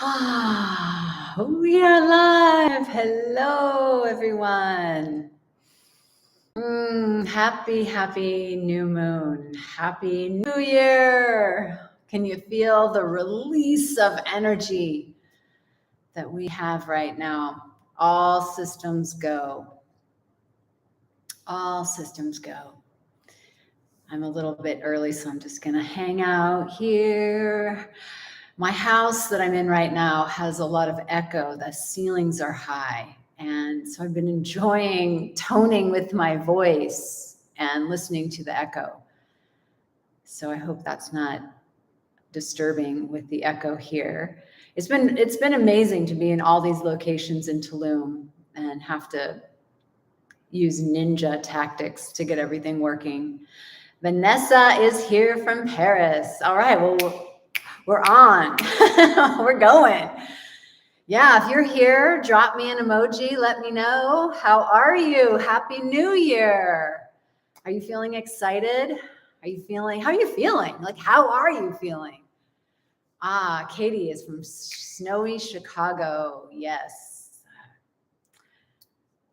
We are live. Hello, everyone. Happy new moon. Happy New Year. Can you feel the release of energy that we have right now? All systems go. All systems go. I'm a little bit early, so I'm just going to hang out here. My house that I'm in right now has a lot of echo. The ceilings are high. And so I've been enjoying toning with my voice and listening to the echo. So I hope that's not disturbing with the echo here. It's been amazing to be in all these locations in Tulum and have to use ninja tactics to get everything working. Vanessa is here from Paris. All right, well, we're on. We're going. Yeah, if you're here, drop me an emoji. Let me know. How are you? Happy New Year. Are you feeling excited? How are you feeling? Like, how are you feeling? Katie is from snowy Chicago. Yes.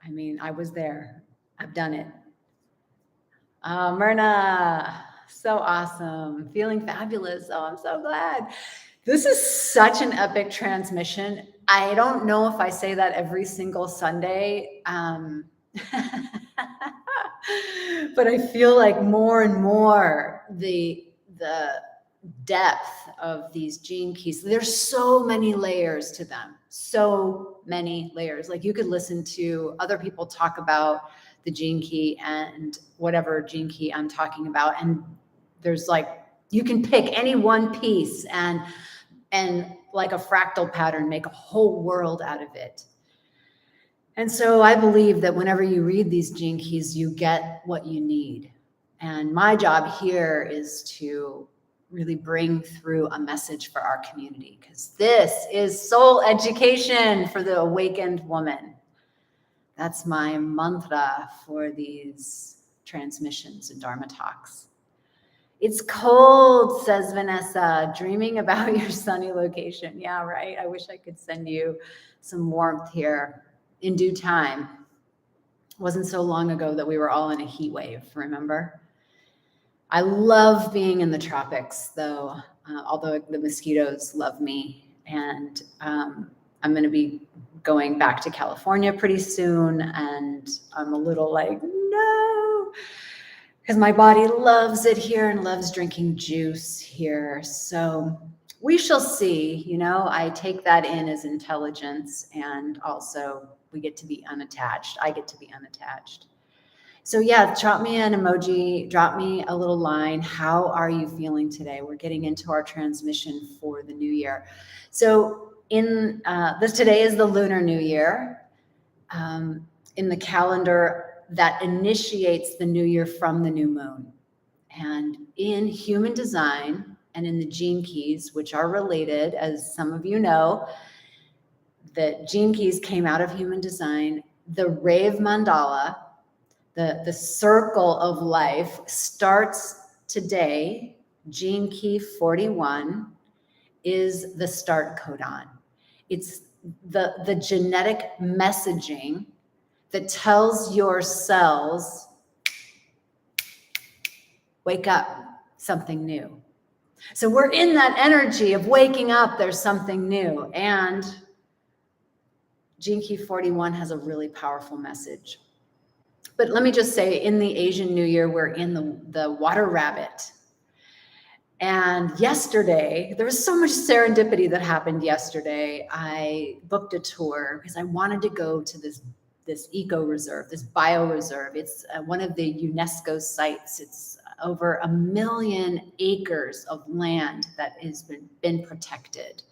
I mean, I was there. I've done it. Myrna, so awesome. Feeling fabulous. Oh, I'm so glad. This is such an epic transmission. I don't know if I say that every single Sunday, but I feel like more and more the depth of these gene keys. There's so many layers to them. So many layers. Like you could listen to other people talk about the gene key and whatever gene key I'm talking about, and there's like you can pick any one piece and like a fractal pattern make a whole world out of it. And so I believe that whenever you read these gene keys, you get what you need. And my job here is to really bring through a message for our community, because this is soul education for the awakened woman. That's my mantra for these transmissions and Dharma talks. It's cold, says Vanessa, dreaming about your sunny location. Yeah, right. I wish I could send you some warmth here in due time. It wasn't so long ago that we were all in a heat wave, remember? I love being in the tropics, though, although the mosquitoes love me. And I'm going to be going back to California pretty soon. And I'm a little like, no, because my body loves it here and loves drinking juice here. So we shall see. You know, I take that in as intelligence, and also we get to be unattached. I get to be unattached. So yeah, drop me an emoji, drop me a little line. How are you feeling today? We're getting into our transmission for the new year. So today is the Lunar New Year. In the calendar that initiates the new year from the new moon. And in human design and in the gene keys, which are related, as some of you know, the gene keys came out of human design. The Rave Mandala, the circle of life, starts today. Gene key 41 is the start codon. It's the genetic messaging that tells your cells, wake up, something new. So we're in that energy of waking up, there's something new. And Gene Key 41 has a really powerful message. But let me just say, in the Asian New Year, we're in the water rabbit. And yesterday, there was so much serendipity that happened yesterday. I booked a tour because I wanted to go to this eco reserve, this bioreserve. It's one of the UNESCO sites. It's over 1 million acres of land that has been protected.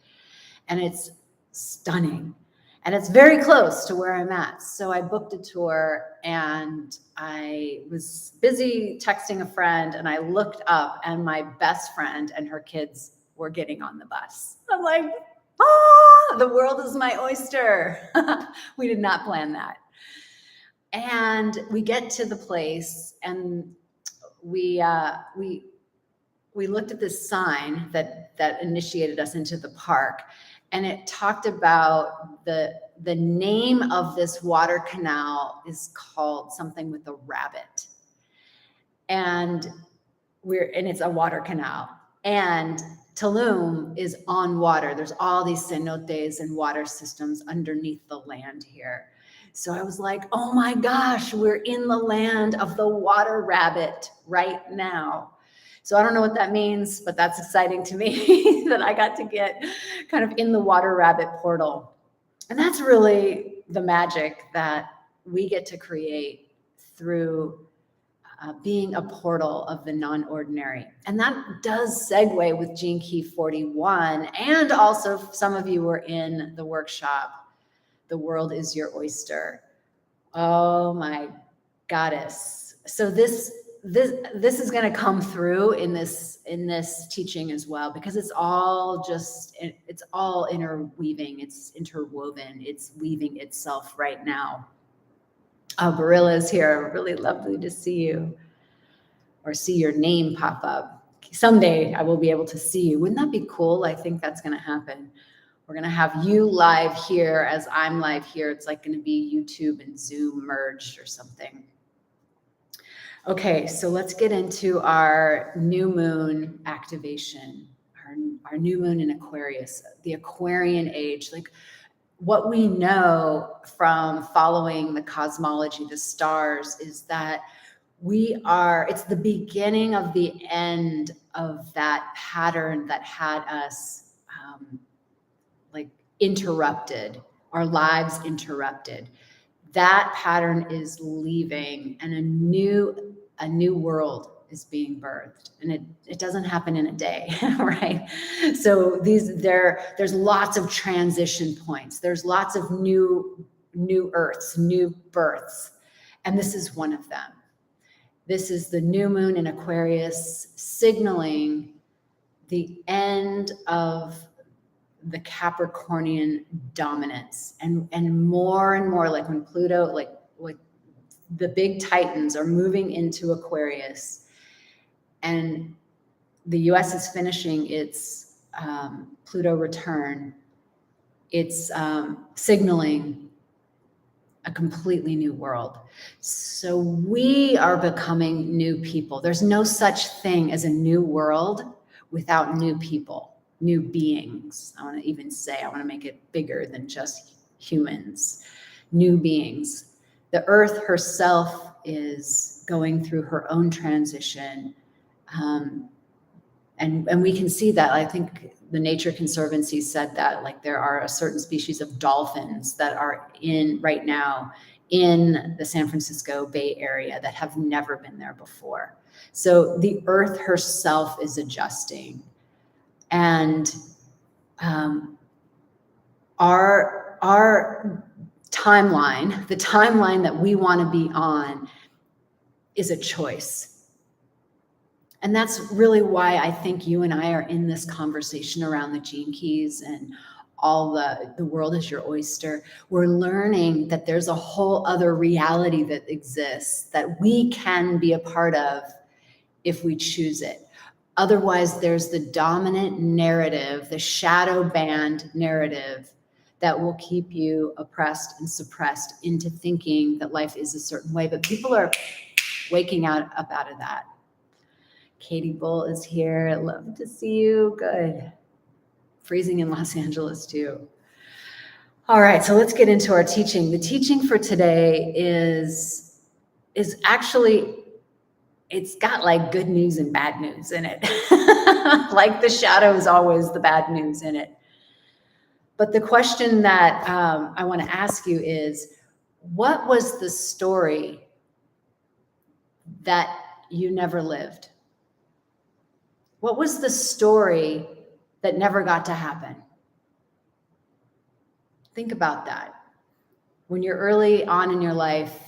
And it's stunning. And it's very close to where I'm at. So I booked a tour and I was busy texting a friend, and I looked up and my best friend and her kids were getting on the bus. I'm like, the world is my oyster. We did not plan that. And we get to the place, and we looked at this sign that initiated us into the park. And it talked about the name of this water canal is called something with a rabbit. And it's a water canal. And Tulum is on water. There's all these cenotes and water systems underneath the land here. So I was like, oh my gosh, we're in the land of the water rabbit right now. So I don't know what that means, but that's exciting to me that I got to get kind of in the water rabbit portal. And that's really the magic that we get to create through being a portal of the non-ordinary. And that does segue with Gene Key 41. And also some of you were in the workshop, The World is Your Oyster. Oh my goddess. So this is going to come through in this teaching as well, because it's all interweaving, it's interwoven, it's weaving itself right now. Oh, Barilla's here. Really lovely to see you, or see your name pop up. Someday I will be able to see you. Wouldn't that be cool? I think that's going to happen. We're going to have you live here as I'm live here. It's like going to be YouTube and Zoom merged or something. Okay, so let's get into our new moon activation, our new moon in Aquarius, the Aquarian age. Like, what we know from following the cosmology, the stars, is that it's the beginning of the end of that pattern that had us interrupted, our lives interrupted. That pattern is leaving, and a new world is being birthed, and it doesn't happen in a day, right? So there's lots of transition points. There's lots of new earths, new births, and this is one of them. This is the new moon in Aquarius, signaling the end of the Capricornian dominance, and more like when Pluto, like the big titans are moving into Aquarius, and the US is finishing its Pluto return. It's signaling a completely new world. So we are becoming new people. There's no such thing as a new world without new people, new beings. I want to make it bigger than just humans, new beings. The earth herself is going through her own transition. And we can see that. I think the Nature Conservancy said that, like, there are a certain species of dolphins that are right now in the San Francisco Bay Area that have never been there before. So the earth herself is adjusting. And our timeline, the timeline that we want to be on, is a choice. And that's really why I think you and I are in this conversation around the Gene Keys and all the world is your oyster. We're learning that there's a whole other reality that exists that we can be a part of if we choose it. Otherwise, there's the dominant narrative, the shadow band narrative, that will keep you oppressed and suppressed into thinking that life is a certain way. But people are waking up out of that. Katie Bull is here. Love to see you. Good. Freezing in Los Angeles too. All right, so let's get into our teaching. The teaching for today is actually, it's got like good news and bad news in it. Like the shadow is always the bad news in it. But the question that I want to ask you is, what was the story that you never lived? What was the story that never got to happen? Think about that. When you're early on in your life,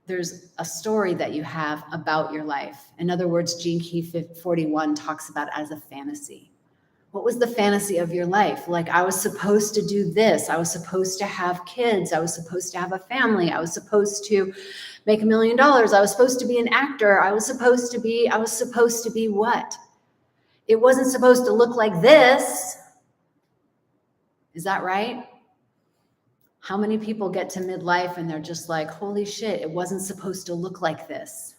there's a story that you have about your life. In other words, Gene Key 41 talks about it as a fantasy. What was the fantasy of your life? Like, I was supposed to do this. I was supposed to have kids. I was supposed to have a family. I was supposed to make $1 million. I was supposed to be an actor. I was supposed to be what? It wasn't supposed to look like this. Is that right? How many people get to midlife and they're just like, holy shit, it wasn't supposed to look like this.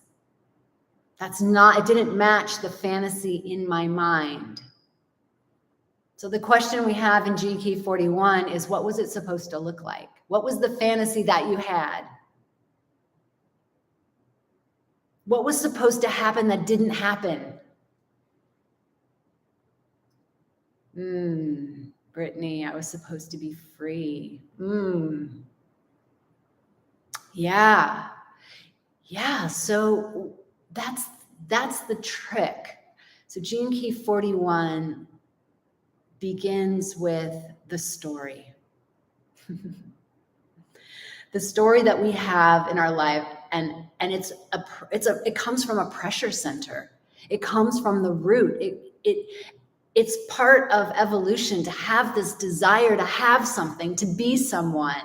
It didn't match the fantasy in my mind. So the question we have in Gene Key 41 is, what was it supposed to look like? What was the fantasy that you had? What was supposed to happen that didn't happen? Brittany, I was supposed to be free. Yeah. Yeah. So that's the trick. So Gene Key 41 begins with the story. The story that we have in our life, and it comes from a pressure center. It comes from the root. It's part of evolution to have this desire to have something, to be someone.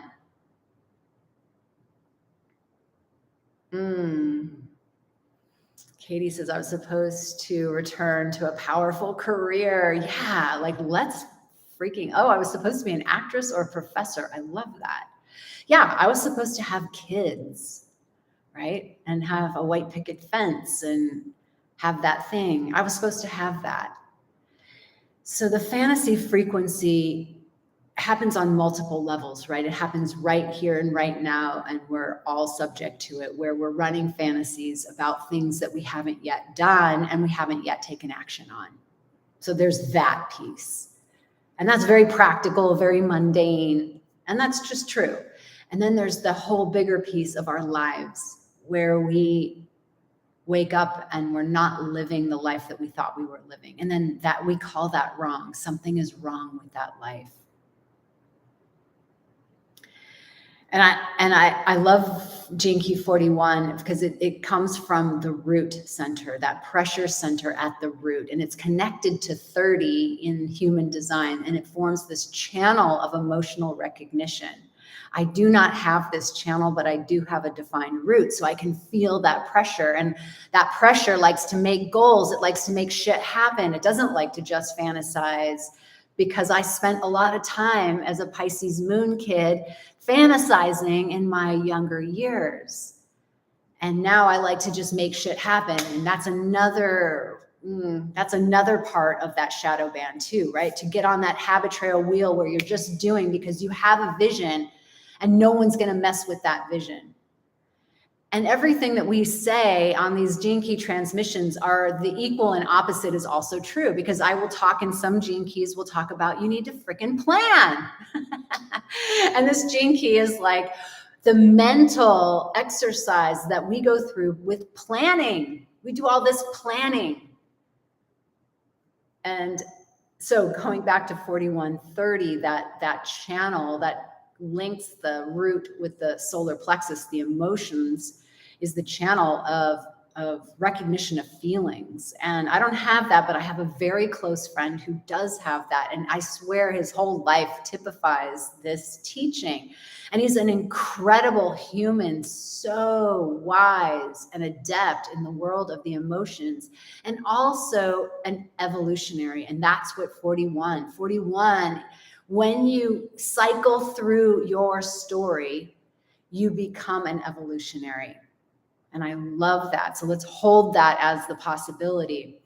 Katie says, I was supposed to return to a powerful career. Yeah, like I was supposed to be an actress or a professor. I love that. Yeah, I was supposed to have kids, right? And have a white picket fence and have that thing. I was supposed to have that. So the fantasy frequency happens on multiple levels, right? It happens right here and right now, and we're all subject to it, where we're running fantasies about things that we haven't yet done and we haven't yet taken action on. So there's that piece. And that's very practical, very mundane, and that's just true. And then there's the whole bigger piece of our lives where we wake up and we're not living the life that we thought we were living. And then that we call that wrong. Something is wrong with that life. And I love Gene Key 41 because it comes from the root center, that pressure center at the root, and it's connected to 30 in human design, and it forms this channel of emotional recognition. I do not have this channel, but I do have a defined root, so I can feel that pressure, and that pressure likes to make goals. It likes to make shit happen. It doesn't like to just fantasize, because I spent a lot of time as a Pisces moon kid fantasizing in my younger years. And now I like to just make shit happen. And that's another part of that shadow band too, right? To get on that habit trail wheel where you're just doing because you have a vision and no one's going to mess with that vision. And everything that we say on these Gene Key transmissions are the equal and opposite is also true, because I will talk in some Gene Keys, we'll talk about you need to freaking plan. And this Gene Key is like the mental exercise that we go through with planning. We do all this planning. And so going back to 4130, that channel that links the root with the solar plexus, the emotions, is the channel of recognition of feelings. And I don't have that, but I have a very close friend who does have that. And I swear his whole life typifies this teaching. And he's an incredible human, so wise and adept in the world of the emotions, and also an evolutionary. And that's what 41, when you cycle through your story, you become an evolutionary. And I love that. So let's hold that as the possibility.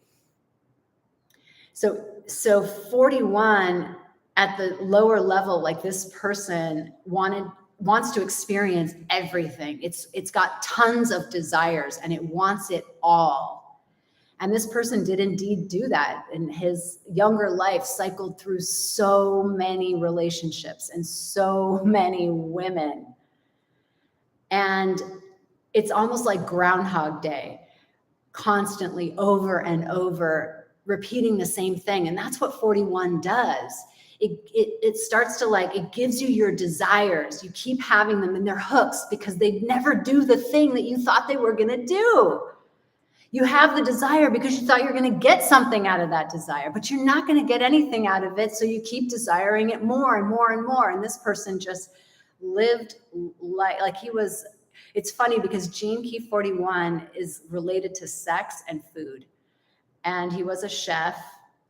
So 41 at the lower level, like this person wants to experience everything. It's got tons of desires and it wants it all. And this person did indeed do that. In his younger life, cycled through so many relationships and so many women. And it's almost like Groundhog Day, constantly over and over, repeating the same thing. And that's what 41 does. It starts to it gives you your desires. You keep having them and they're hooks because they never do the thing that you thought they were going to do. You have the desire because you thought you were going to get something out of that desire, but you're not going to get anything out of it. So you keep desiring it more and more and more. And this person just lived like he was. It's funny because Gene Key 41 is related to sex and food. And he was a chef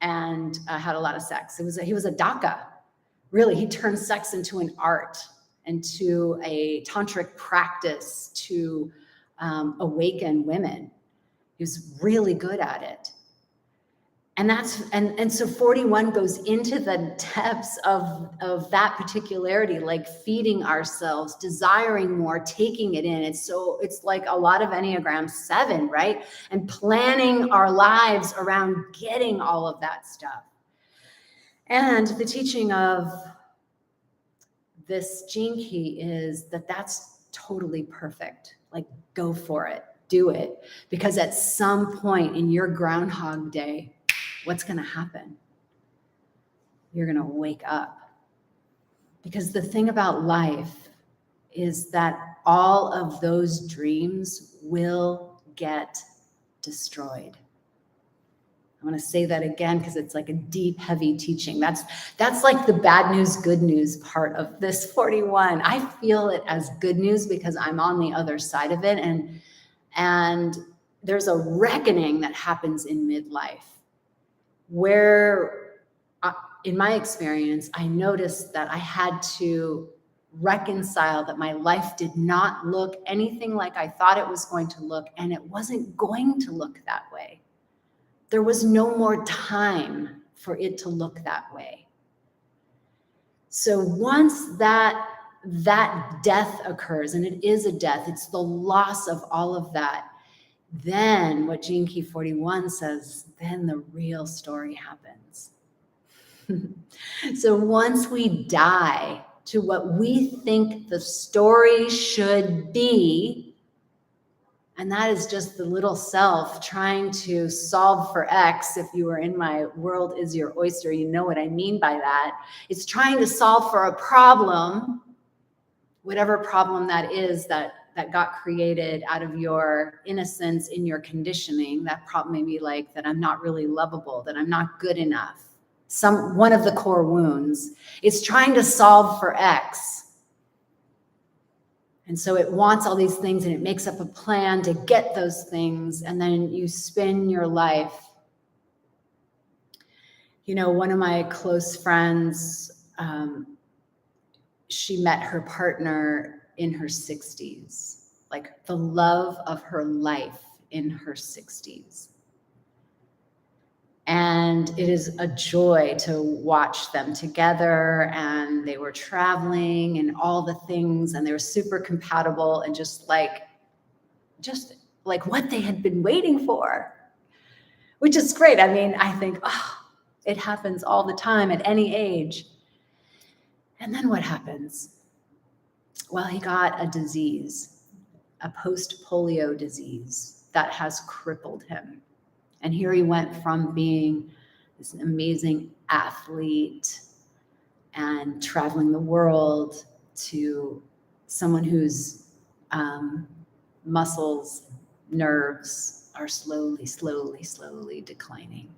and had a lot of sex. He was a DACA, Really, he turned sex into an art, into a tantric practice to awaken women. He was really good at it. And so 41 goes into the depths of that particularity, like feeding ourselves, desiring more, taking it in. It's like a lot of Enneagram 7, right? And planning our lives around getting all of that stuff. And the teaching of this Gene Key is that that's totally perfect. Like, go for it, do it. Because at some point in your Groundhog Day, what's going to happen? You're going to wake up. Because the thing about life is that all of those dreams will get destroyed. I'm going to say that again because it's like a deep, heavy teaching. That's like the bad news, good news part of this 41. I feel it as good news because I'm on the other side of it. And there's a reckoning that happens in midlife where, in my experience, I noticed that I had to reconcile that my life did not look anything like I thought it was going to look, and it wasn't going to look that way. There was no more time for it to look that way. So once that death occurs, and it is a death, it's the loss of all of that, then what Gene Key 41 says, then the real story happens. So once we die to what we think the story should be, and that is just the little self trying to solve for X. If you were in my world is your oyster, you know what I mean by that. It's trying to solve for a problem, whatever problem that is that got created out of your innocence in your conditioning. That problem may be like that I'm not really lovable, that I'm not good enough. One of the core wounds. It's trying to solve for X. And so it wants all these things and it makes up a plan to get those things. And then you spin your life. You know, one of my close friends, she met her partner in her 60s, like the love of her life in her 60s. And it is a joy to watch them together, and they were traveling and all the things, and they were super compatible and just like what they had been waiting for, which is great. I mean, I think, it happens all the time at any age. And then what happens? Well, he got a disease, a post-polio disease that has crippled him. And here he went from being this amazing athlete and traveling the world to someone whose muscles, nerves are slowly declining.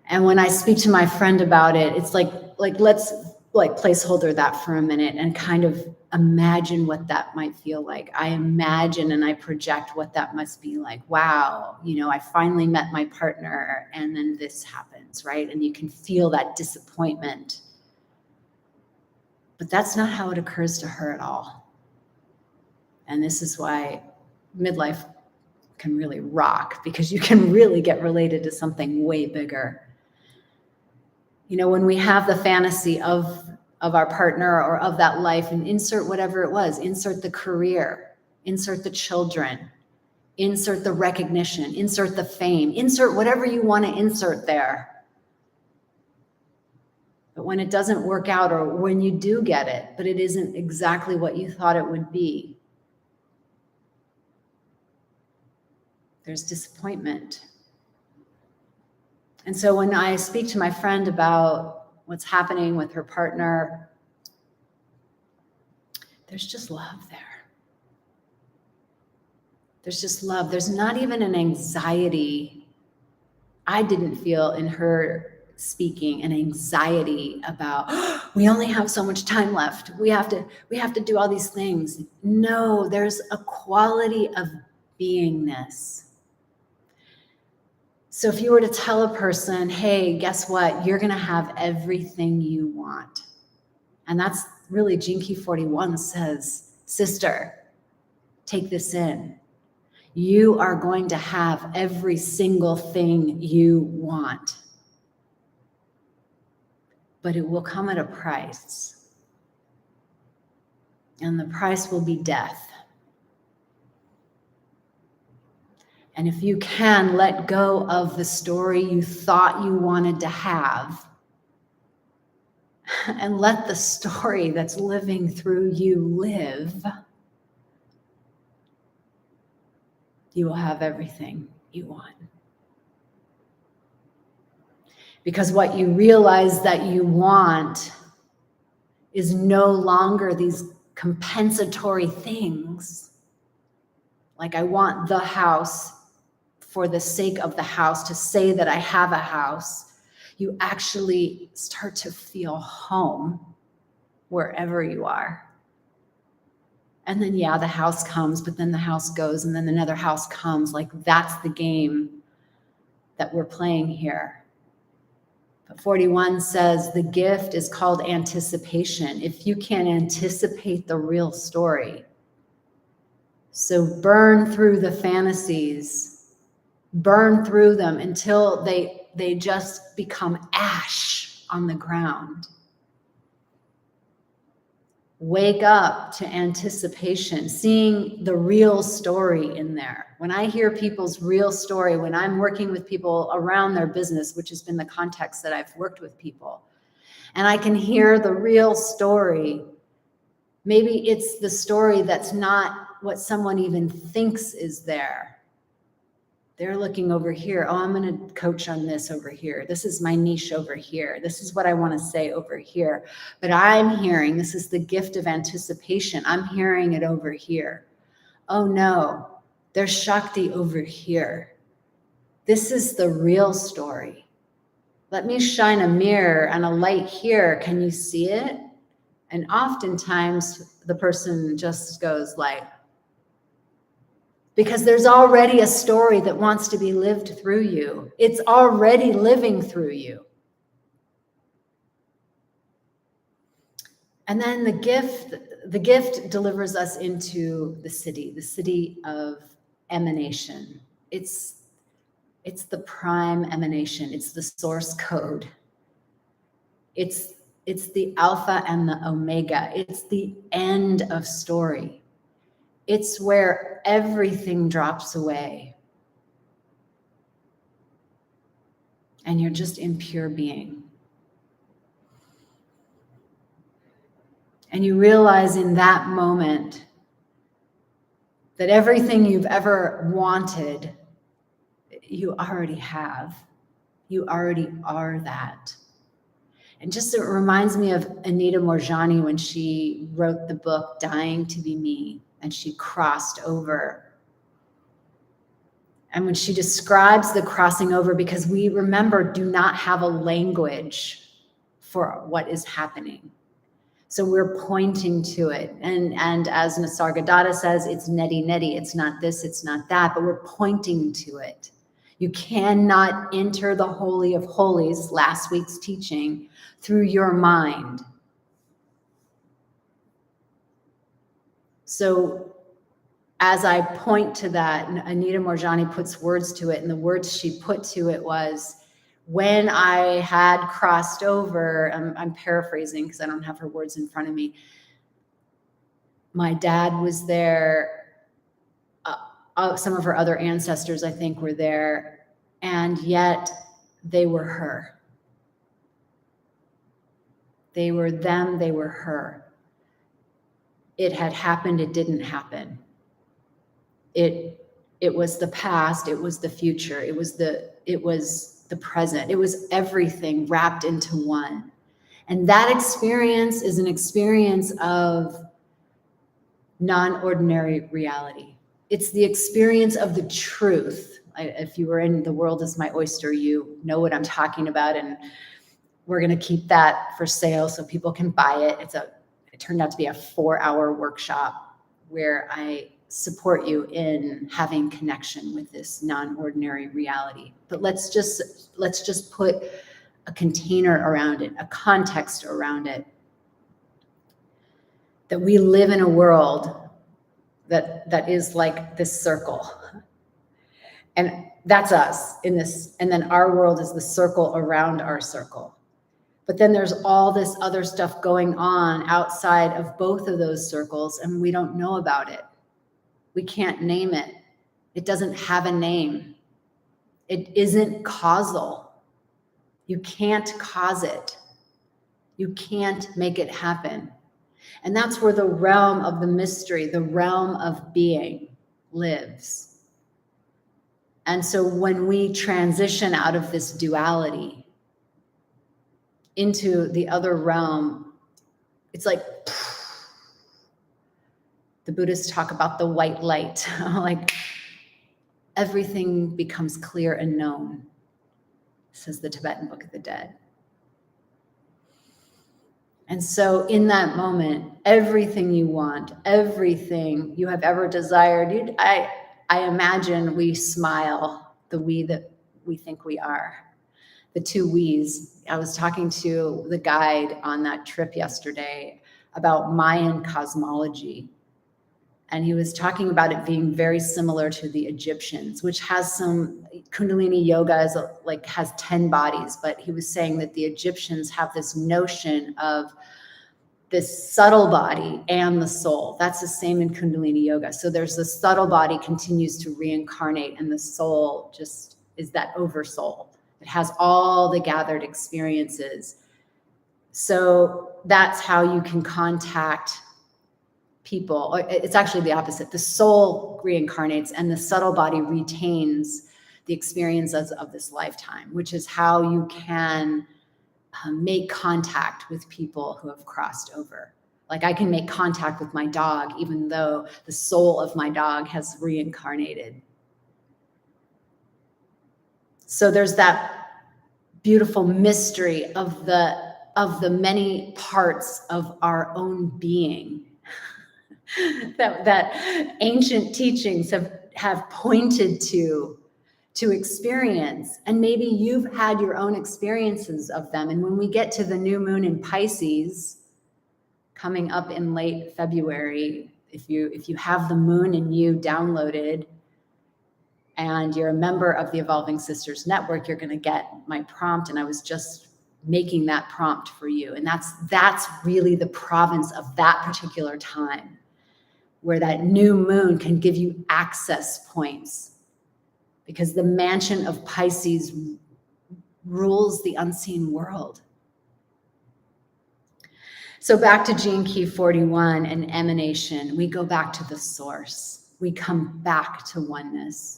And when I speak to my friend about it, it's like let's placeholder that for a minute and kind of imagine what that might feel like. I imagine and I project what that must be like. Wow, I finally met my partner and then this happens, right? And you can feel that disappointment. But that's not how it occurs to her at all. And this is why midlife can really rock, because you can really get related to something way bigger. When we have the fantasy of our partner or of that life, and insert whatever it was, insert the career, insert the children, insert the recognition, insert the fame, insert whatever you want to insert there. But when it doesn't work out, or when you do get it, but it isn't exactly what you thought it would be, there's disappointment. And so when I speak to my friend about what's happening with her partner, there's just love there. There's just love. There's not even an anxiety. I didn't feel in her speaking an anxiety about, we only have so much time left. We have to do all these things. No, there's a quality of beingness. So if you were to tell a person, hey, guess what? You're going to have everything you want. And that's really Gene Key 41 says, sister, take this in. You are going to have every single thing you want. But it will come at a price. And the price will be death. And if you can let go of the story you thought you wanted to have, and let the story that's living through you live, you will have everything you want. Because what you realize that you want is no longer these compensatory things. Like, I want the house for the sake of the house, to say that I have a house. You actually start to feel home wherever you are. And then, yeah, the house comes, but then the house goes, and then another house comes. Like, that's the game that we're playing here. But 41 says the gift is called anticipation. If you can anticipate the real story. So burn through the fantasies. Burn through them until they just become ash on the ground. Wake up to anticipation, seeing the real story in there. When I hear people's real story, when I'm working with people around their business, which has been the context that I've worked with people, and I can hear the real story, maybe it's the story that's not what someone even thinks is there. They're looking over here. Oh, I'm going to coach on this over here. This is my niche over here. This is what I want to say over here. But I'm hearing, this is the gift of anticipation. I'm hearing it over here. Oh no, there's Shakti over here. This is the real story. Let me shine a mirror and a light here. Can you see it? And oftentimes the person just goes like, because there's already a story that wants to be lived through you. It's already living through you. And then the gift delivers us into the city of emanation. It's the prime emanation. It's the source code. It's the alpha and the omega. It's the end of story. It's where everything drops away. And you're just in pure being. And you realize in that moment that everything you've ever wanted, you already have. You already are that. And just, it reminds me of Anita Moorjani when she wrote the book, Dying to Be Me. And she crossed over. And when she describes the crossing over, because we, remember, do not have a language for what is happening. So we're pointing to it. And as Nisargadatta says, it's neti neti. It's not this, it's not that, but we're pointing to it. You cannot enter the Holy of Holies, last week's teaching, through your mind. So as I point to that, Anita Moorjani puts words to it, and the words she put to it was, when I had crossed over, I'm paraphrasing because I don't have her words in front of me. My dad was there. Some of her other ancestors, I think, were there, and yet they were her. They were them, they were her. It had happened, it didn't happen. It was the past, it was the future, it was the present, it was everything wrapped into one. And that experience is an experience of non-ordinary reality. It's the experience of the truth. If you were in The World is My Oyster, you know what I'm talking about, and we're going to keep that for sale so people can buy it. It turned out to be a 4-hour workshop where I support you in having connection with this non-ordinary reality. But let's just put a container around it, a context around it, that we live in a world that is like this circle. And that's us in this, and then our world is the circle around our circle. But then there's all this other stuff going on outside of both of those circles, and we don't know about it. We can't name it. It doesn't have a name. It isn't causal. You can't cause it. You can't make it happen. And that's where the realm of the mystery, the realm of being, lives. And so when we transition out of this duality into the other realm, it's like the Buddhists talk about the white light, like everything becomes clear and known, says the Tibetan Book of the Dead. And so in that moment, everything you want, everything you have ever desired, I imagine we smile, the we that we think we are, the two we's. I was talking to the guide on that trip yesterday about Mayan cosmology. And he was talking about it being very similar to the Egyptians, which has some Kundalini yoga has 10 bodies. But he was saying that the Egyptians have this notion of this subtle body and the soul. That's the same in Kundalini yoga. So there's the subtle body continues to reincarnate, and the soul just is that oversoul. It has all the gathered experiences. So that's how you can contact people. It's actually the opposite. The soul reincarnates and the subtle body retains the experiences of this lifetime, which is how you can make contact with people who have crossed over. Like I can make contact with my dog, even though the soul of my dog has reincarnated. So there's that beautiful mystery of the many parts of our own being that ancient teachings have pointed to experience. And maybe you've had your own experiences of them. And when we get to the new moon in Pisces coming up in late February, if you have the moon in you downloaded and you're a member of the Evolving Sisters Network, you're going to get my prompt. And I was just making that prompt for you. And that's really the province of that particular time, where that new moon can give you access points, because the mansion of Pisces rules the unseen world. So back to Gene Key 41 and emanation, we go back to the source. We come back to oneness.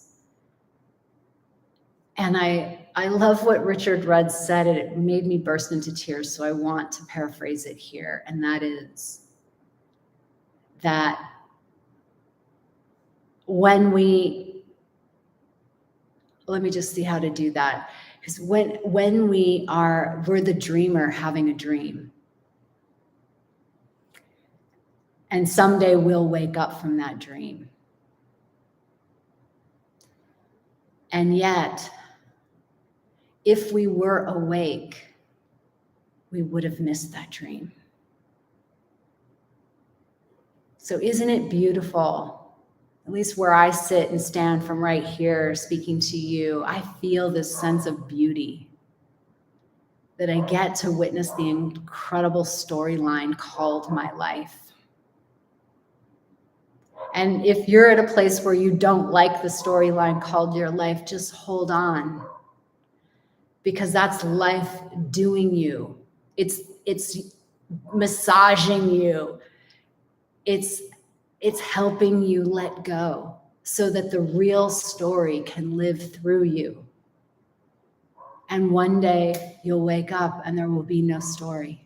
And I love what Richard Rudd said, and it made me burst into tears, so I want to paraphrase it here, and that is that when let me just see how to do that. Because when we're the dreamer having a dream. And someday we'll wake up from that dream. And yet, if we were awake, we would have missed that dream. So isn't it beautiful? At least where I sit and stand from right here speaking to you, I feel this sense of beauty that I get to witness the incredible storyline called my life. And if you're at a place where you don't like the storyline called your life, just hold on, because that's life doing you. It's massaging you. It's helping you let go so that the real story can live through you. And one day you'll wake up and there will be no story.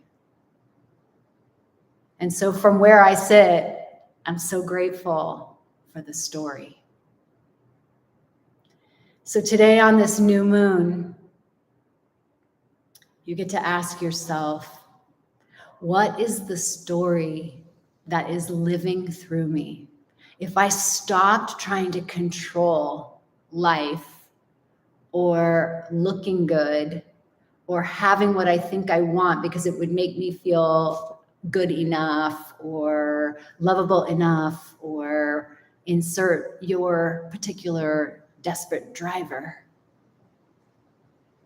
And so from where I sit, I'm so grateful for the story. So today on this new moon, you get to ask yourself, what is the story that is living through me? If I stopped trying to control life or looking good or having what I think I want because it would make me feel good enough or lovable enough, or insert your particular desperate driver.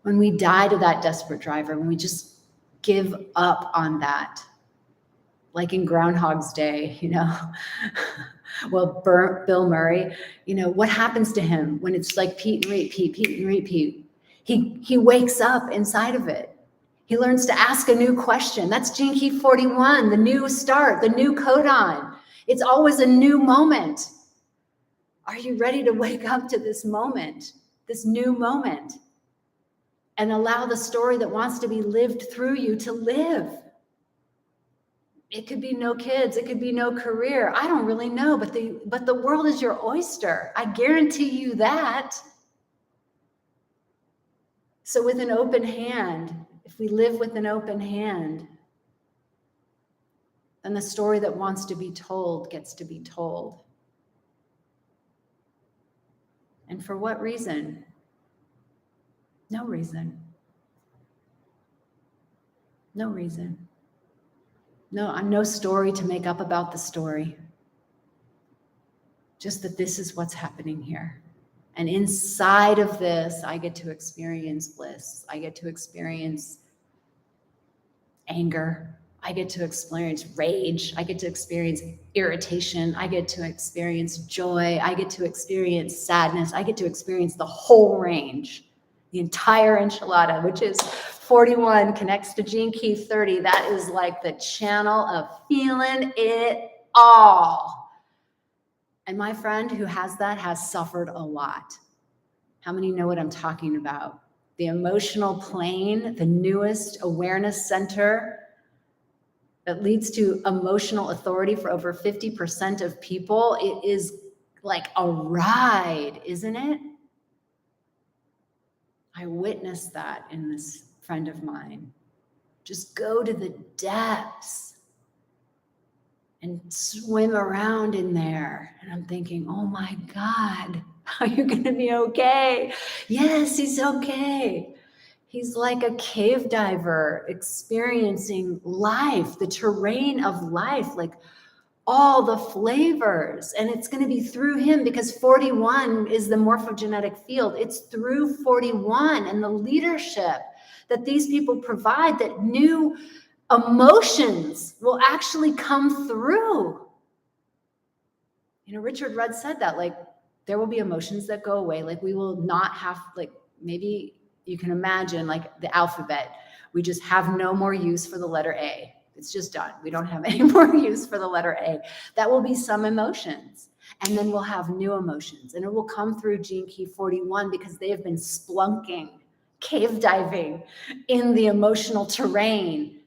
When we die to that desperate driver, when we just give up on that, like in Groundhog's Day, well, Bill Murray, what happens to him when it's like Pete and repeat? He wakes up inside of it. He learns to ask a new question. That's Gene Key 41, the new start, the new codon. It's always a new moment. Are you ready to wake up to this moment, this new moment, and allow the story that wants to be lived through you to live? It could be no kids. It could be no career. I don't really know, but the world is your oyster. I guarantee you that. So with an open hand, if we live with an open hand, then the story that wants to be told gets to be told. And for what reason? No reason. No reason. No story to make up about the story. Just that this is what's happening here. And inside of this, I get to experience bliss. I get to experience anger. I get to experience rage. I get to experience irritation. I get to experience joy. I get to experience sadness. I get to experience the whole range, the entire enchilada, which is 41, connects to Gene Key 30. That is like the channel of feeling it all. And my friend who has that has suffered a lot. How many know what I'm talking about? The emotional plane, the newest awareness center that leads to emotional authority for over 50% of people. It is like a ride, isn't it? I witnessed that in this friend of mine. Just go to the depths and swim around in there. And I'm thinking, oh my God, are you going to be okay? Yes, he's okay. He's like a cave diver experiencing life, the terrain of life, like all the flavors. And it's going to be through him, because 41 is the morphogenetic field. It's through 41 and the leadership that these people provide that new emotions will actually come through. Richard Rudd said that, like, there will be emotions that go away. Like, we will not have, like, maybe you can imagine, like, the alphabet. We just have no more use for the letter A. It's just done. We don't have any more use for the letter A. That will be some emotions. And then we'll have new emotions. And it will come through Gene Key 41 because they have been splunking, cave diving in the emotional terrain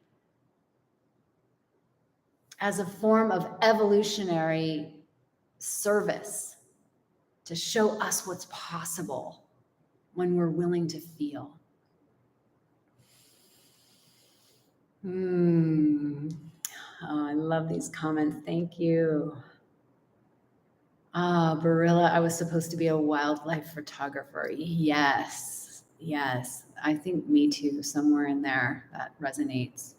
as a form of evolutionary service to show us what's possible when we're willing to feel. Oh, I love these comments. Thank you. Barilla, I was supposed to be a wildlife photographer. Yes. I think me too, somewhere in there that resonates.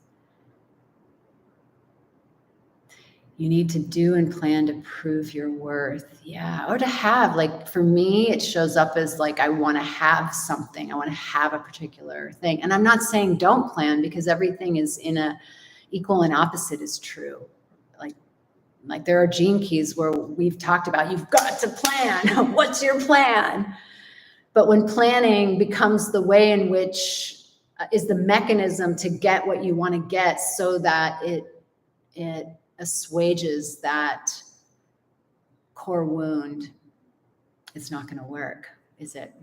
You need to do and plan to prove your worth. Yeah. Or to have, like, for me, it shows up as like, I want to have something. I want to have a particular thing. And I'm not saying don't plan, because everything is in a equal and opposite is true. Like there are gene keys where we've talked about, you've got to plan. What's your plan? But when planning becomes the way in which is the mechanism to get what you want to get, so that it assuages that core wound, it's not going to work, is it?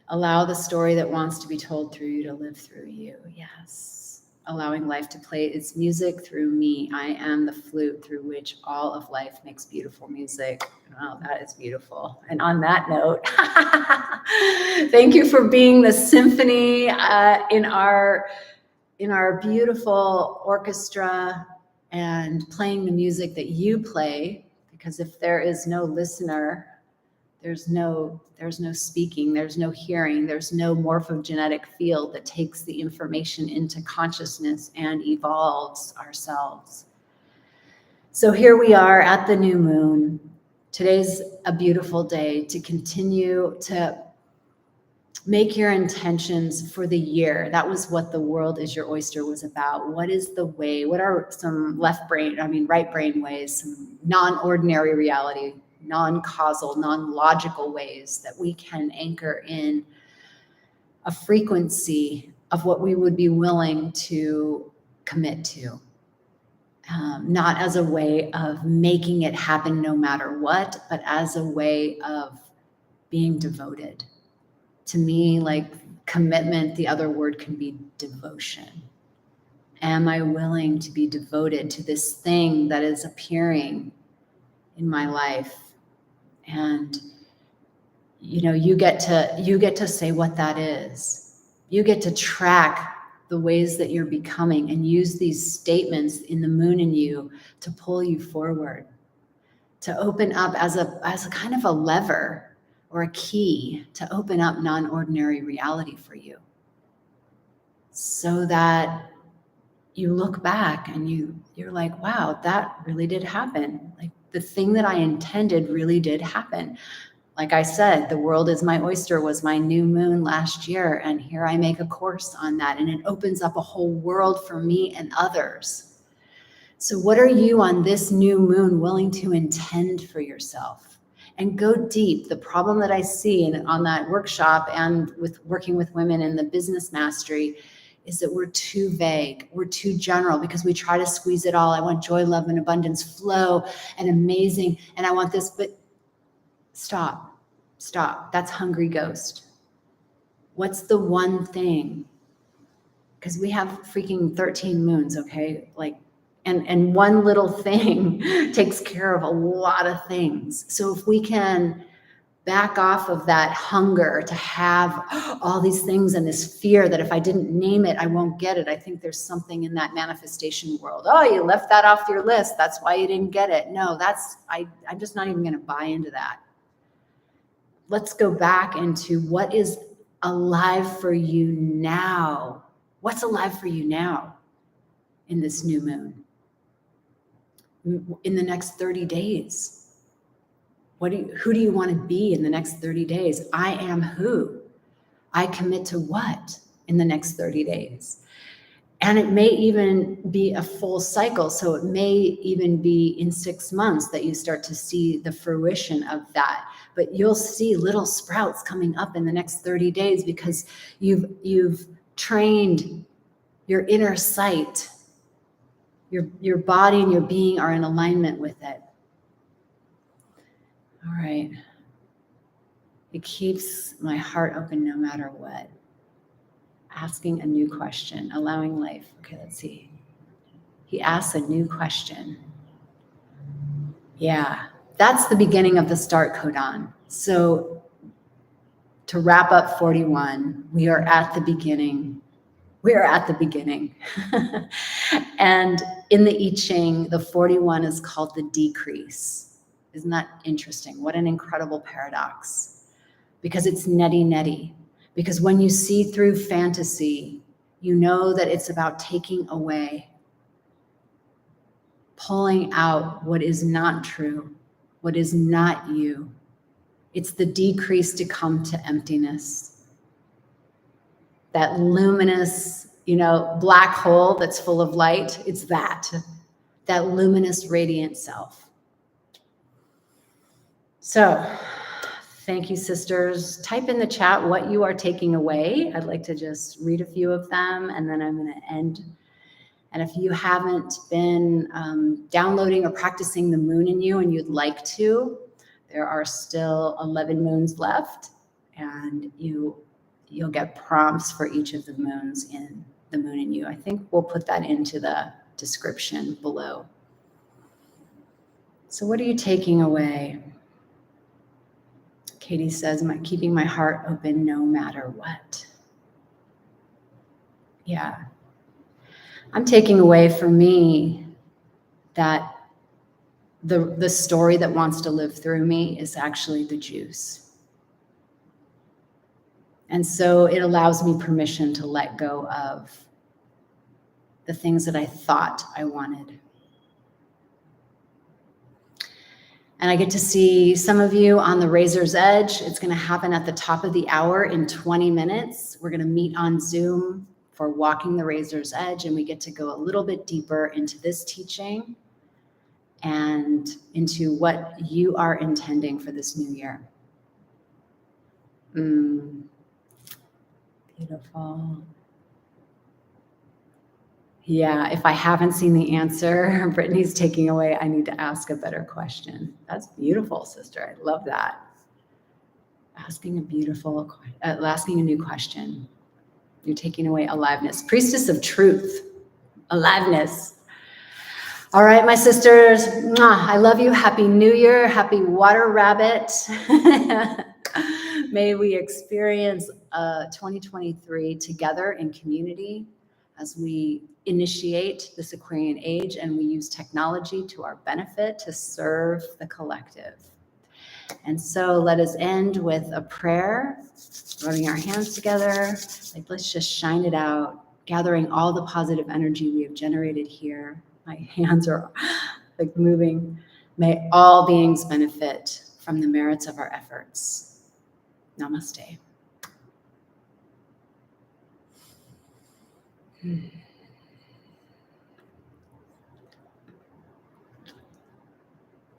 Allow the story that wants to be told through you to live through you. Yes. Allowing life to play its music through me. I am the flute through which all of life makes beautiful music. Oh, that is beautiful. And on that note, thank you for being the symphony in our beautiful orchestra. and playing the music that you play, because if there is no listener, there's no speaking, there's no hearing, there's no morphogenetic field that takes the information into consciousness and evolves ourselves. So here we are at the new moon. Today's a beautiful day to continue to make your intentions for the year. That was what the World is Your Oyster was about. What is the way? What are some right brain ways, some non-ordinary reality, non-causal, non-logical ways that we can anchor in a frequency of what we would be willing to commit to? Not as a way of making it happen no matter what, but as a way of being devoted. To me, like commitment, the other word can be devotion. Am I willing to be devoted to this thing that is appearing in my life? And you get to say what that is. You get to track the ways that you're becoming and use these statements in the moon in you to pull you forward, to open up as a kind of a lever or a key to open up non-ordinary reality for you, so that you look back and you're like, wow, that really did happen. Like the thing that I intended really did happen. Like I said, The World is My Oyster was my new moon last year, and here I make a course on that, and it opens up a whole world for me and others. So what are you on this new moon willing to intend for yourself? And go deep. The problem that I see on that workshop and with working with women in the business mastery is that we're too vague. We're too general because we try to squeeze it all. I want joy, love, and abundance, flow, and amazing. And I want this, but stop. That's hungry ghost. What's the one thing? Because we have freaking 13 moons, okay? And one little thing takes care of a lot of things. So if we can back off of that hunger to have all these things and this fear that if I didn't name it, I won't get it. I think there's something in that manifestation world. Oh, you left that off your list. That's why you didn't get it. No, I'm just not even going to buy into that. Let's go back into what is alive for you now. What's alive for you now in this new moon? In the next 30 days? Who do you want to be in the next 30 days? I am who? I commit to what in the next 30 days? And it may even be a full cycle. So it may even be in 6 months that you start to see the fruition of that. But you'll see little sprouts coming up in the next 30 days because you've trained your inner sight. Your body and your being are in alignment with it. All right. It keeps my heart open no matter what. Asking a new question, allowing life. Okay, let's see. He asks a new question. Yeah, that's the beginning of the start codon. So to wrap up 41, we are at the beginning. We're at the beginning. And in the I Ching, the 41 is called the decrease. Isn't that interesting? What an incredible paradox. Because it's neti. Because when you see through fantasy, you know that it's about taking away, pulling out what is not true, what is not you. It's the decrease to come to emptiness. That luminous, black hole that's full of light, it's that luminous, radiant self. So, thank you, sisters. Type in the chat what you are taking away. I'd like to just read a few of them, and then I'm going to end. And if you haven't been downloading or practicing the moon in you and you'd like to, there are still 11 moons left, and you'll get prompts for each of the moons in the moon in you. I think we'll put that into the description below. So what are you taking away? Katie says, am I keeping my heart open no matter what? Yeah. I'm taking away for me that the story that wants to live through me is actually the juice. And so it allows me permission to let go of the things that I thought I wanted. And I get to see some of you on the razor's edge. It's going to happen at the top of the hour in 20 minutes. We're going to meet on Zoom for walking the razor's edge, and we get to go a little bit deeper into this teaching and into what you are intending for this new year. Beautiful. Yeah, if I haven't seen the answer, Brittany's taking away, I need to ask a better question. That's beautiful, sister. I love that. Asking a new question. You're taking away aliveness. Priestess of truth. Aliveness. All right, my sisters. I love you. Happy New Year. Happy Water Rabbit. May we experience 2023 together in community as we initiate this Aquarian age, and we use technology to our benefit to serve the collective. And so let us end with a prayer, rubbing our hands together. Like, let's just shine it out, gathering all the positive energy we have generated here. My hands are like moving. May all beings benefit from the merits of our efforts. Namaste.